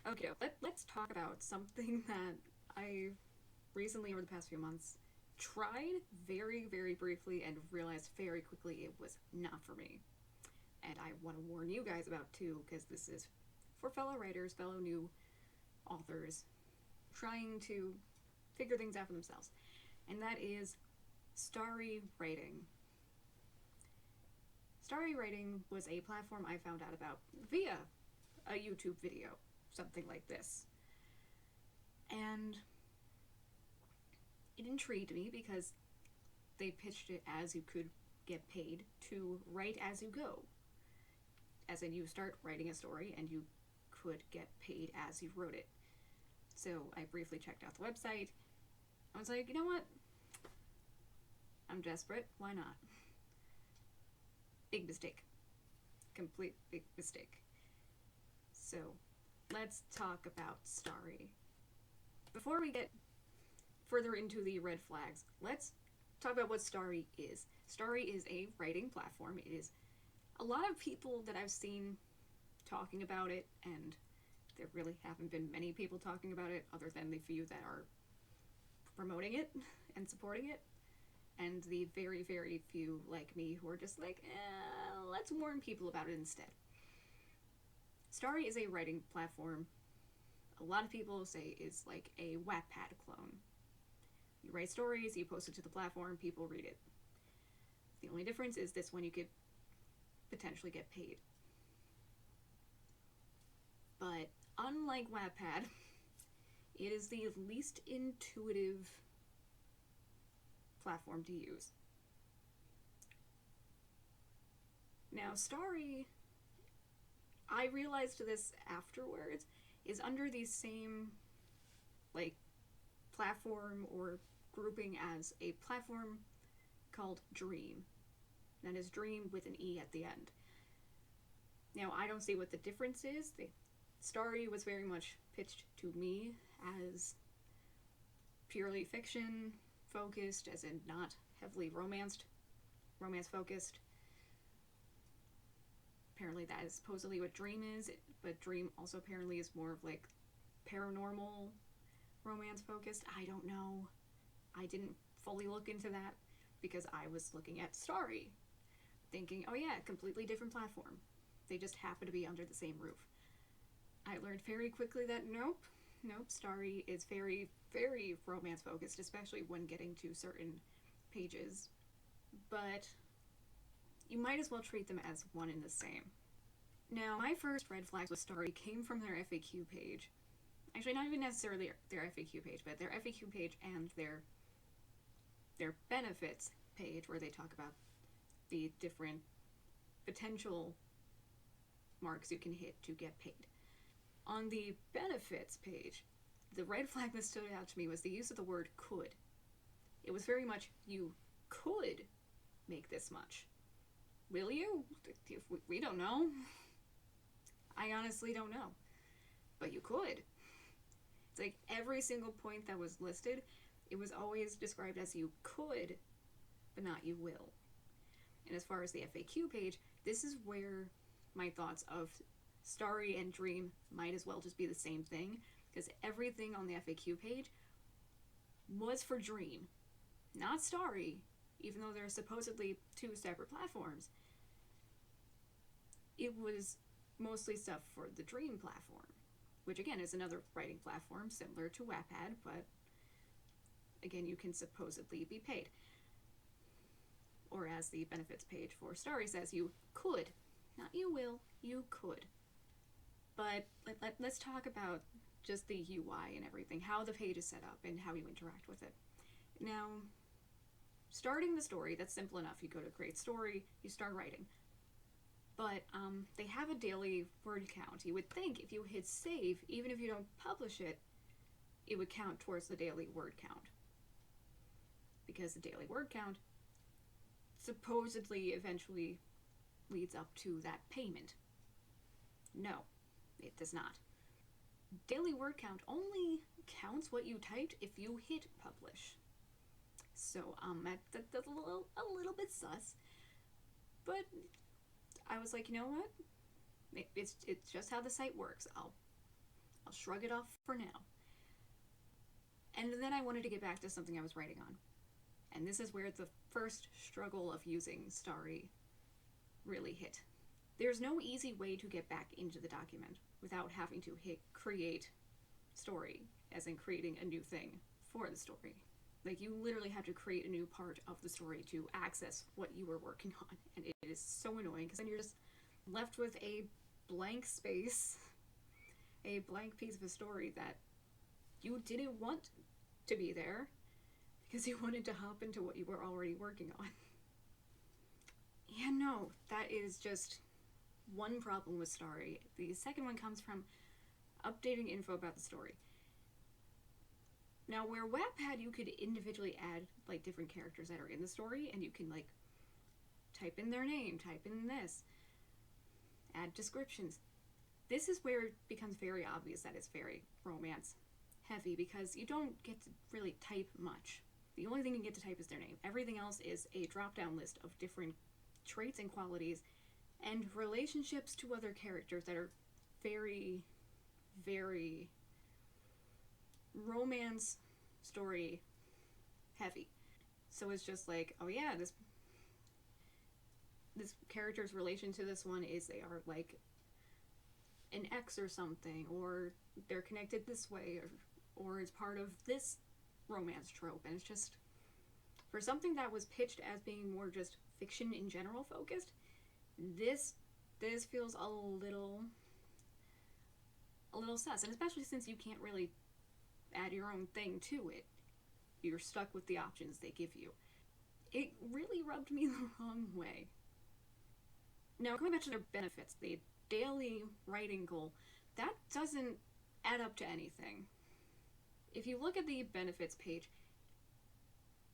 Okay, let's talk about something that I recently, over the past few months, tried very, very briefly and realized very quickly it was not for me. And I want to warn you guys about too, because this is for fellow writers, fellow new authors, trying to figure things out for themselves. And that is Starry Writing. Starry Writing was a platform I found out about via a YouTube video, something like this. And it intrigued me because they pitched it as you could get paid to write as you go. As in, you start writing a story and you could get paid as you wrote it. So I briefly checked out the website. I was like, you know what? I'm desperate. Why not? Big mistake. Complete big mistake. So let's talk about Starry. Before we get further into the red flags, let's talk about what Starry is. Starry is a writing platform. It is a lot of people that I've seen talking about it, and there really haven't been many people talking about it other than the few that are promoting it and supporting it, and the very, very few like me who are just like, let's warn people about it instead. Starry is a writing platform. A lot of people say is like a Wattpad clone. You write stories, you post it to the platform, people read it. The only difference is this one you could potentially get paid. But unlike Wattpad, it is the least intuitive platform to use. Now, Starry, I realized this afterwards, is under the same platform or grouping as a platform called Dream. That is Dream with an E at the end. Now, I don't see what the difference is. Starry was very much pitched to me as purely fiction focused, as in not heavily romance focused. Apparently that is supposedly what Dream is, but Dream also apparently is more of like paranormal romance focused. I don't know. I didn't fully look into that because I was looking at Starry, thinking, oh yeah, completely different platform. They just happen to be under the same roof. I learned very quickly that nope, Starry is very, very romance focused, especially when getting to certain pages. But you might as well treat them as one and the same. Now, my first red flags with Starry came from their FAQ page. Actually, not even necessarily their FAQ page, but their FAQ page and their benefits page, where they talk about the different potential marks you can hit to get paid. On the benefits page, the red flag that stood out to me was the use of the word could. It was very much, you could make this much. Will you? We don't know. I honestly don't know. But you could. It's like every single point that was listed, it was always described as you could, but not you will. And as far as the FAQ page, this is where my thoughts of Starry and Dream might as well just be the same thing, because everything on the FAQ page was for Dream, not Starry, even though they're supposedly two separate platforms. It was mostly stuff for the Dream platform, which again is another writing platform similar to Wattpad, but again, you can supposedly be paid. Or as the benefits page for Starry says, you could. Not you will, you could. But let's talk about just the UI and everything, how the page is set up and how you interact with it. Now, starting the story, that's simple enough. You go to create story, you start writing. But they have a daily word count. You would think if you hit save, even if you don't publish it, it would count towards the daily word count. Because the daily word count supposedly eventually leads up to that payment. No, it does not. Daily word count only counts what you typed if you hit publish. So that's a little bit sus. But I was like, you know what? It's just how the site works. I'll shrug it off for now. And then I wanted to get back to something I was writing on. And this is where the first struggle of using Starry really hit. There's no easy way to get back into the document without having to hit create story, as in creating a new thing for the story. Like, you literally have to create a new part of the story to access what you were working on. And it is so annoying, because then you're just left with a blank space, a blank piece of a story that you didn't want to be there because you wanted to hop into what you were already working on. Yeah, no, that is just one problem with Starry. The second one comes from updating info about the story. Now, where Wattpad, you could individually add, like, different characters that are in the story, and you can, like, type in their name, type in this, add descriptions. This is where it becomes very obvious that it's very romance heavy, because you don't get to really type much. The only thing you get to type is their name. Everything else is a drop-down list of different traits and qualities and relationships to other characters that are very, very romance story heavy. So it's just like, oh yeah, this character's relation to this one is they are like an ex or something, or they're connected this way, or is part of this romance trope. And it's just, for something that was pitched as being more just fiction in general focused, this feels a little sus. And especially since you can't really add your own thing to it, you're stuck with the options they give you. It really rubbed me the wrong way. Now, going back to their benefits, the daily writing goal, that doesn't add up to anything. If you look at the benefits page,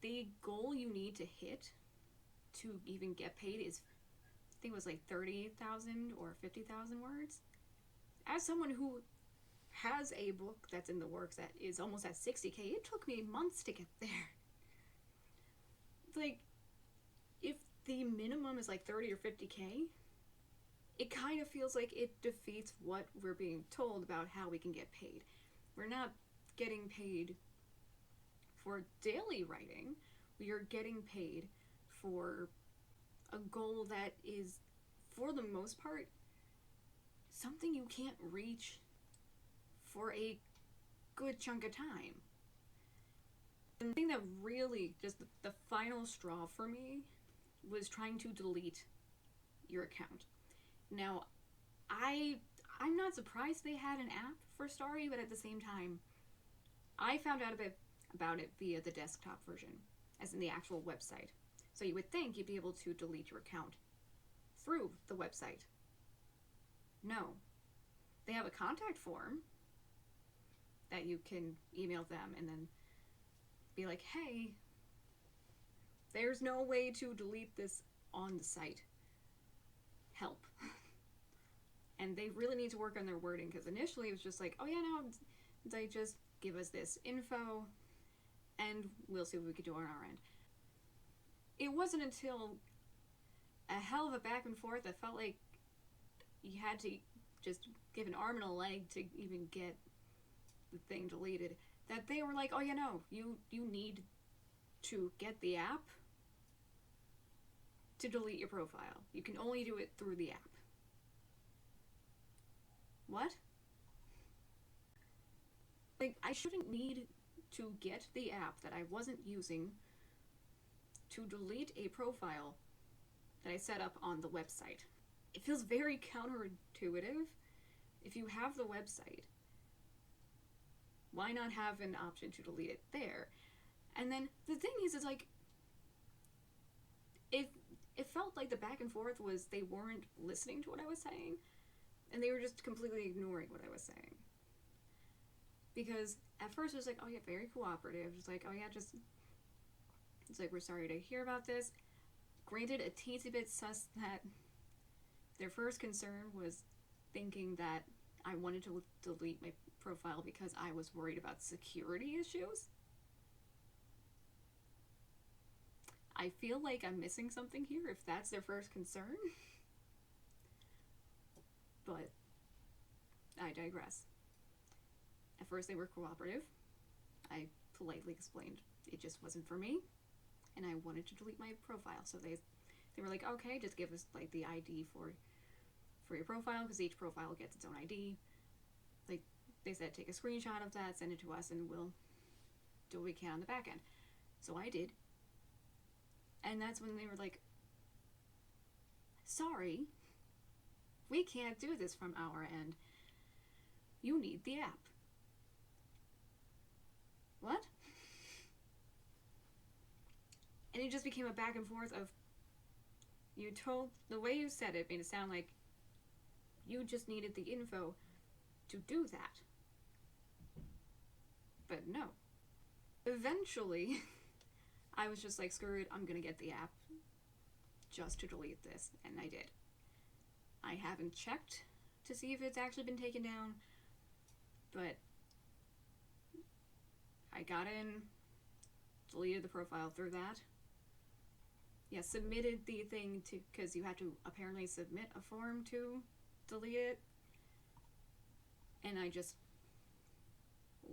the goal you need to hit to even get paid is, I think it was like 30,000 or 50,000 words. As someone who has a book that's in the works that is almost at 60K, it took me months to get there. Like, if the minimum is like 30 or 50K, it kind of feels like it defeats what we're being told about how we can get paid. We're not getting paid for daily writing. We are getting paid for a goal that is, for the most part, something you can't reach for a good chunk of time. And the thing that really, just the final straw for me, was trying to delete your account. Now, I'm not surprised they had an app for Starry, but at the same time, I found out a bit about it via the desktop version, as in the actual website. So you would think you'd be able to delete your account through the website. No. They have a contact form that you can email them and then be like, hey, there's no way to delete this on the site. Help. And they really need to work on their wording, because initially it was just like, oh yeah, no, they just give us this info and we'll see what we can do on our end. It wasn't until a hell of a back and forth that felt like you had to just give an arm and a leg to even get the thing deleted, that they were like, oh yeah, no, you need to get the app to delete your profile. You can only do it through the app. What? Like, I shouldn't need to get the app that I wasn't using to delete a profile that I set up on the website. It feels very counterintuitive. If you have the website, why not have an option to delete it there? And then the thing is like, it felt like the back and forth was they weren't listening to what I was saying, and they were just completely ignoring what I was saying. Because at first it was like, oh yeah, very cooperative. It's like, oh yeah, just, it's like, we're sorry to hear about this. Granted, a teensy bit sus that their first concern was thinking that I wanted to delete my profile because I was worried about security issues. I feel like I'm missing something here if that's their first concern. But I digress. At first they were cooperative. I politely explained it just wasn't for me, and I wanted to delete my profile. So they were like, okay, just give us like the ID for your profile, because each profile gets its own ID. Like, they said, take a screenshot of that, send it to us, and we'll do what we can on the back end. So I did. And that's when they were like, sorry, we can't do this from our end. You need the app. What? And it just became a back and forth of, the way you said it made it sound like you just needed the info to do that. But no. Eventually, I was just like, screw it, I'm gonna get the app just to delete this, and I did. I haven't checked to see if it's actually been taken down, but I got in, deleted the profile through that. Yeah, submitted the thing to, because you had to apparently submit a form to delete it, and I just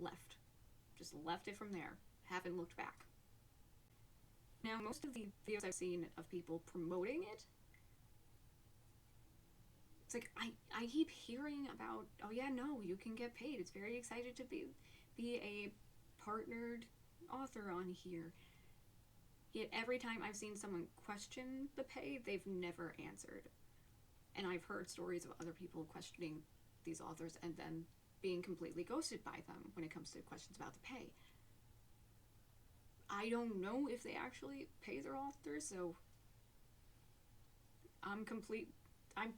left. Just left it from there. Haven't looked back. Now, most of the videos I've seen of people promoting it, it's like, I keep hearing about, oh yeah, no, you can get paid. It's very excited to be a partnered author on here. Yet every time I've seen someone question the pay, they've never answered. And I've heard stories of other people questioning these authors and then being completely ghosted by them when it comes to questions about the pay. I don't know if they actually pay their authors, so I'm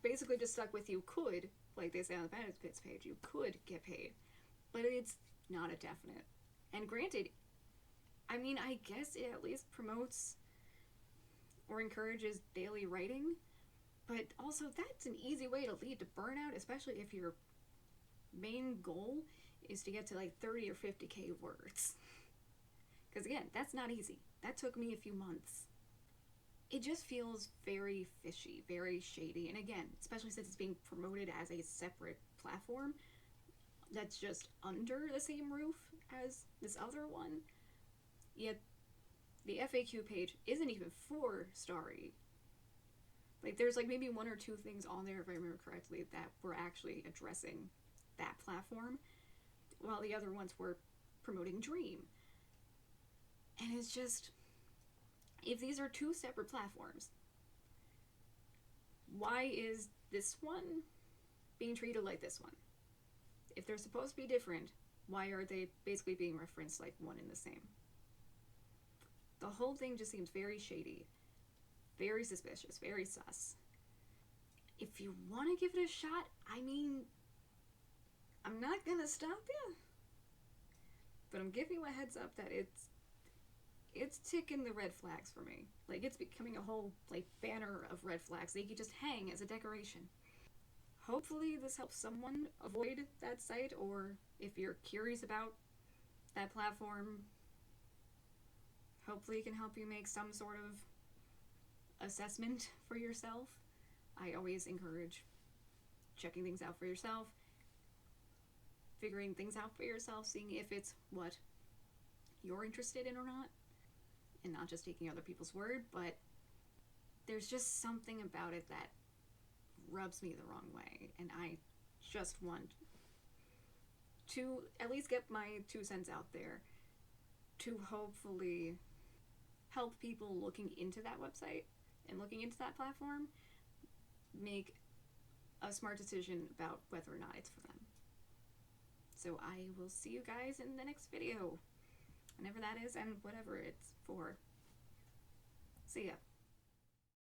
basically just stuck with, you could, like they say on the benefits page, you could get paid, but it's not a definite. And granted, I mean, I guess it at least promotes or encourages daily writing, but also that's an easy way to lead to burnout, especially if your main goal is to get to like 30 or 50k words. Because again, that's not easy. That took me a few months. It just feels very fishy, very shady. And again, especially since it's being promoted as a separate platform that's just under the same roof as this other one. Yet the FAQ page isn't even for Starry. Like, there's like maybe one or two things on there, if I remember correctly, that were actually addressing that platform, while the other ones were promoting Dream. And it's just, if these are two separate platforms, why is this one being treated like this one? If they're supposed to be different, why are they basically being referenced like one and the same? The whole thing just seems very shady, very suspicious, very sus. If you want to give it a shot, I mean, I'm not gonna stop you, but I'm giving you a heads up that it's ticking the red flags for me. Like, it's becoming a whole like banner of red flags that you can just hang as a decoration. Hopefully this helps someone avoid that site, or if you're curious about that platform, hopefully it can help you make some sort of assessment for yourself. I always encourage checking things out for yourself, figuring things out for yourself, seeing if it's what you're interested in or not, and not just taking other people's word. But there's just something about it that rubs me the wrong way, and I just want to at least get my 2 cents out there to hopefully help people looking into that website and looking into that platform make a smart decision about whether or not it's for them. So I will see you guys in the next video, whenever that is and whatever it's for. See ya.